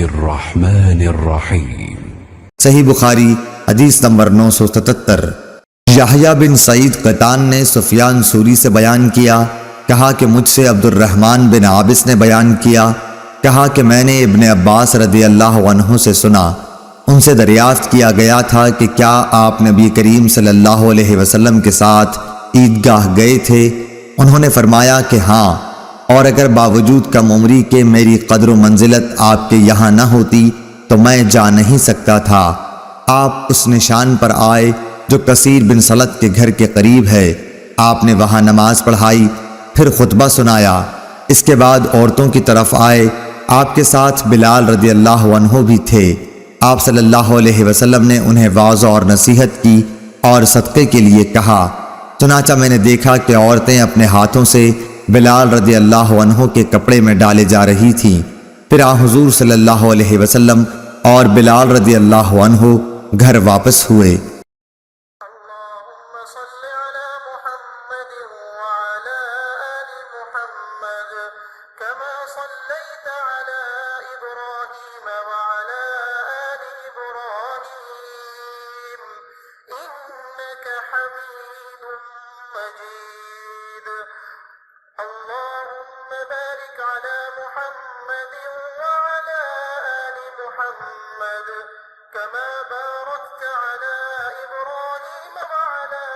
الرحمن الرحیم۔ صحیح بخاری حدیث نمبر 977۔ یحییٰ بن سعید قطان نے سفیان ثوری سے بیان کیا، کہا کہ مجھ سے عبد الرحمن بن عابس نے بیان کیا، کہا کہ میں نے ابن عباس رضی اللہ عنہ سے سنا، ان سے دریافت کیا گیا تھا کہ کیا آپ نبی کریم صلی اللہ علیہ وسلم کے ساتھ عیدگاہ گئے تھے؟ انہوں نے فرمایا کہ ہاں، اور اگر باوجود کم عمری کے میری قدر و منزلت آپ کے یہاں نہ ہوتی تو میں جا نہیں سکتا تھا۔ آپ اس نشان پر آئے جو کثیر بن سلط کے گھر کے قریب ہے، آپ نے وہاں نماز پڑھائی، پھر خطبہ سنایا، اس کے بعد عورتوں کی طرف آئے، آپ کے ساتھ بلال رضی اللہ عنہ بھی تھے۔ آپ صلی اللہ علیہ وسلم نے انہیں واعظ اور نصیحت کی اور صدقے کے لیے کہا۔ چنانچہ میں نے دیکھا کہ عورتیں اپنے ہاتھوں سے بلال رضی اللہ عنہ کے کپڑے میں ڈالے جا رہی تھیں۔ پھر حضور صلی اللہ علیہ وسلم اور بلال رضی اللہ عنہ گھر واپس ہوئے۔ اللهم صل على محمد وعلى آل محمد كما صليت على إبراهيم وعلى آل إبراهيم إنك حميد مجيد اللهم بارك على محمد وعلى آل محمد كما باركت على إبراهيم وعلى